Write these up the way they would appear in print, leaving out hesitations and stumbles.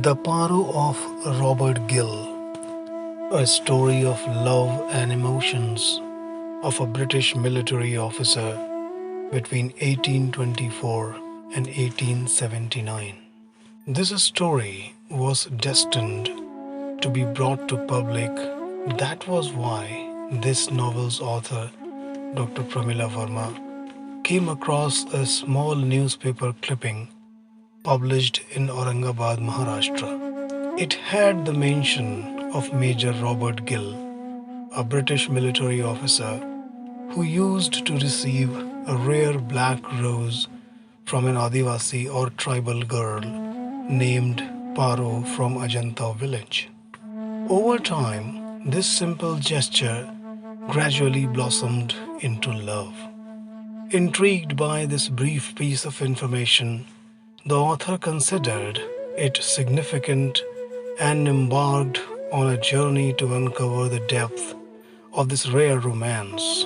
The Paro of Robert Gill, a story of love and emotions of a British military officer between 1824 and 1879. This story was destined to be brought to public. That was why this novel's author, Dr. Pramila Verma, came across a small newspaper clipping published in Aurangabad, Maharashtra. It had the mention of Major Robert Gill, a British military officer who used to receive a rare black rose from an Adivasi or tribal girl named Paro from Ajanta village. Over time, this simple gesture gradually blossomed into love. Intrigued by this brief piece of information, the author considered it significant and embarked on a journey to uncover the depth of this rare romance.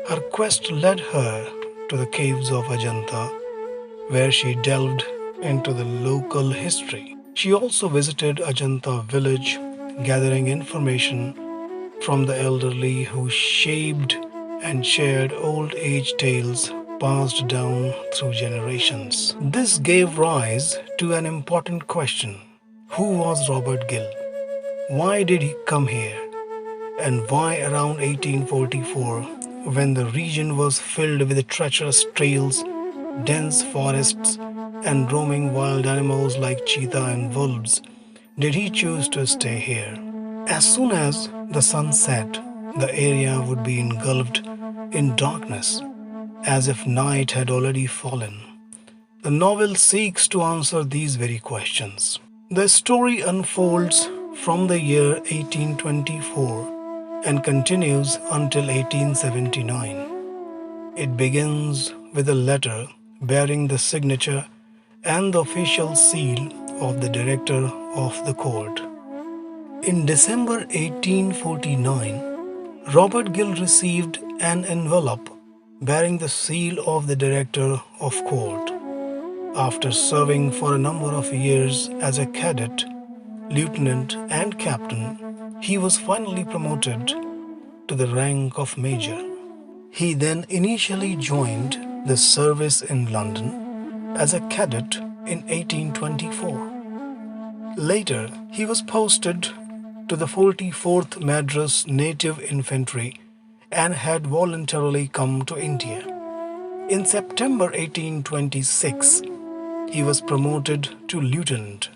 Her quest led her to the caves of Ajanta, where she delved into the local history. She also visited Ajanta village, gathering information from the elderly who shaped and shared old age tales passed down through generations. This gave rise to an important question. Who was Robert Gill? Why did he come here? And why around 1844, when the region was filled with treacherous trails, dense forests, and roaming wild animals like cheetah and wolves, did he choose to stay here? As soon as the sun set, the area would be engulfed in darkness, as if night had already fallen. The novel seeks to answer these very questions. The story unfolds from the year 1824 and continues until 1879. It begins with a letter bearing the signature and the official seal of the director of the court. In December 1849, Robert Gill received an envelope bearing the seal of the director of court. After serving for a number of years as a cadet, lieutenant, and captain, he was finally promoted to the rank of major. He then initially joined the service in London as a cadet in 1824. Later, he was posted to the 44th Madras Native Infantry and had voluntarily come to India. In September 1826, he was promoted to lieutenant,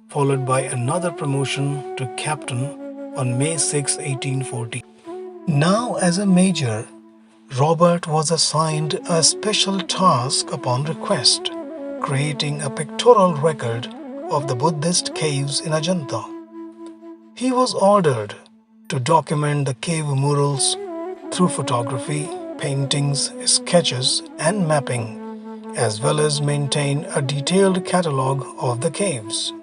followed by another promotion to captain on May 6, 1840. Now, as a major, Robert was assigned a special task upon request, creating a pictorial record of the Buddhist caves in Ajanta. He was ordered to document the cave murals through photography, paintings, sketches, and mapping, as well as maintain a detailed catalogue of the caves.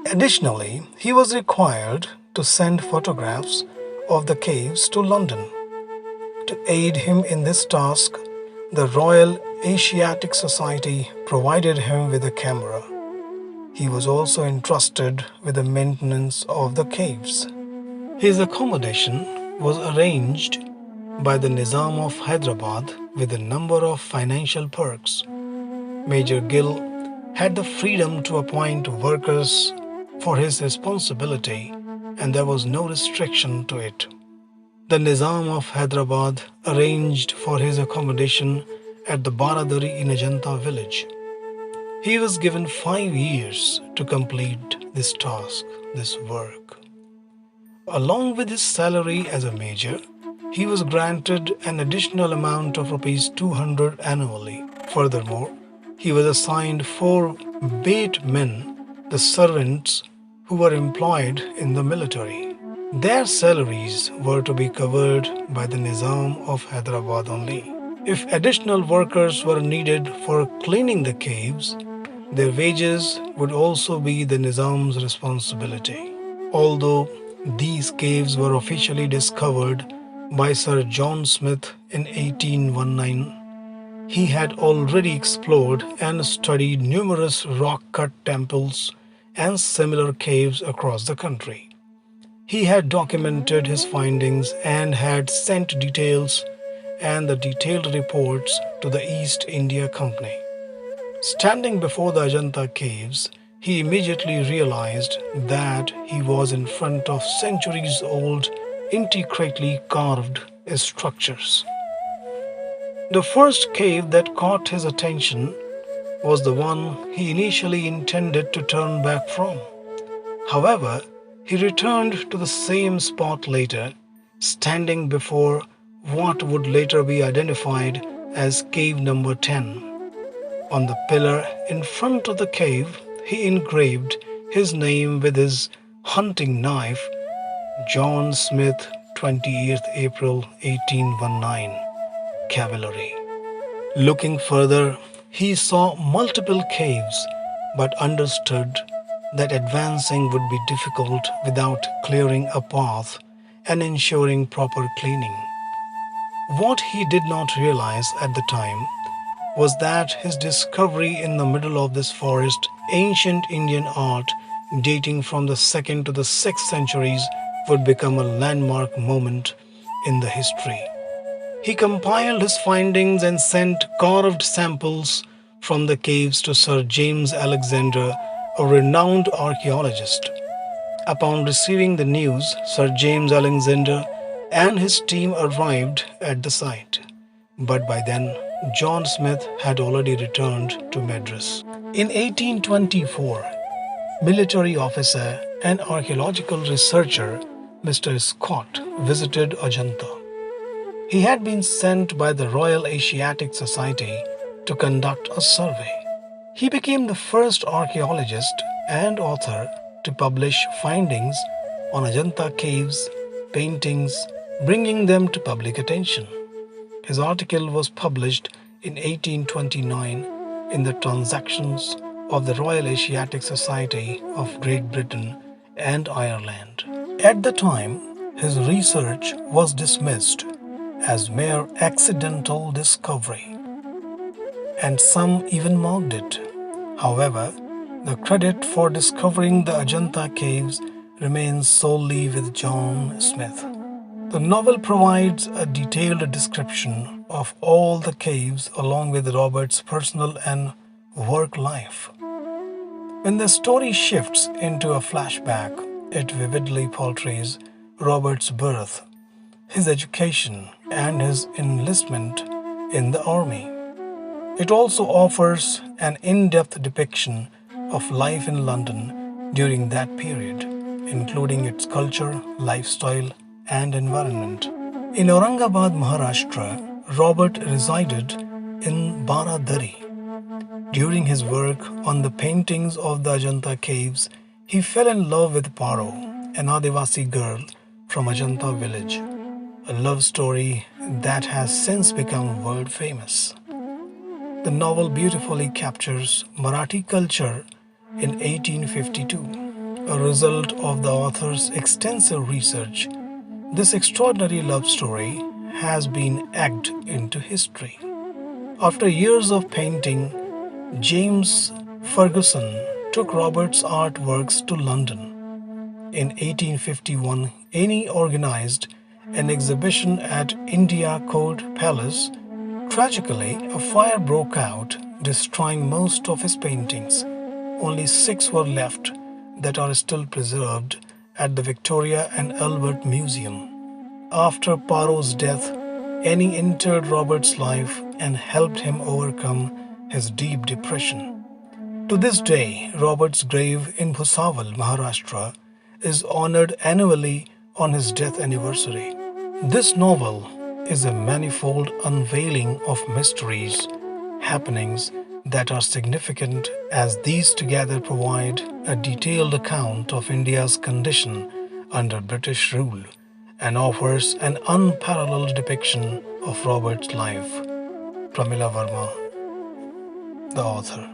Additionally, he was required to send photographs of the caves to London. To aid him in this task, the Royal Asiatic Society provided him with a camera. He was also entrusted with the maintenance of the caves. His accommodation was arranged by the Nizam of Hyderabad with a number of financial perks. Major Gill had the freedom to appoint workers for his responsibility, and there was no restriction to it. The Nizam of Hyderabad arranged for his accommodation at the Baradari in Ajanta village. He was given 5 years to complete this task, this work. Along with his salary as a major, he was granted an additional amount of Rs 200 annually. Furthermore, he was assigned 4 bait men, the servants who were employed in the military. Their salaries were to be covered by the Nizam of Hyderabad only. If additional workers were needed for cleaning the caves, their wages would also be the Nizam's responsibility. Although these caves were officially discovered by Sir John Smith in 1819, he had already explored and studied numerous rock-cut temples and similar caves across the country. He had documented his findings and had sent details and the detailed reports to the East India Company. Standing before the Ajanta caves, he immediately realized that he was in front of centuries old, intricately carved structures. The first cave that caught his attention was the one he initially intended to turn back from. However, he returned to the same spot later, standing before what would later be identified as cave number 10. On the pillar in front of the cave, he engraved his name with his hunting knife, John Smith, 28th April 1819, Cavalry. Looking further, he saw multiple caves but understood that advancing would be difficult without clearing a path and ensuring proper cleaning. What he did not realize at the time was that his discovery in the middle of this forest, ancient Indian art dating from the 2nd to the 6th centuries, would become a landmark moment in the history. He compiled his findings and sent carved samples from the caves to Sir James Alexander, a renowned archaeologist. Upon receiving the news, Sir James Alexander and his team arrived at the site. But by then, John Smith had already returned to Madras. In 1824, military officer and archaeological researcher Mr. Scott visited Ajanta. He had been sent by the Royal Asiatic Society to conduct a survey. He became the first archaeologist and author to publish findings on Ajanta caves, paintings, bringing them to public attention. His article was published in 1829 in the Transactions of the Royal Asiatic Society of Great Britain and Ireland. At the time, his research was dismissed as mere accidental discovery, and some even mocked it. However, the credit for discovering the Ajanta caves remains solely with John Smith. The novel provides a detailed description of all the caves along with Robert's personal and work life. When the story shifts into a flashback, it vividly portrays Robert's birth, his education, and his enlistment in the army. It also offers an in-depth depiction of life in London during that period, including its culture, lifestyle, and environment. In Aurangabad, Maharashtra, Robert resided in Baradari. During his work on the paintings of the Ajanta caves, he fell in love with Paro, an Adivasi girl from Ajanta village, a love story that has since become world famous. The novel beautifully captures Marathi culture in 1852, a result of the author's extensive research. This extraordinary love story has been egged into history. After years of painting, James Ferguson took Robert's artworks to London. In 1851, Annie organized an exhibition at India Court Palace. Tragically, a fire broke out, destroying most of his paintings. Only 6 were left that are still preserved at the Victoria and Albert Museum. After Paro's death, Annie entered Robert's life and helped him overcome his deep depression. To this day, Robert's grave in Bhusawal, Maharashtra, is honored annually on his death anniversary. This novel is a manifold unveiling of mysteries, happenings that are significant, as these together provide a detailed account of India's condition under British rule and offers an unparalleled depiction of Robert's life. Pramila Verma, the author.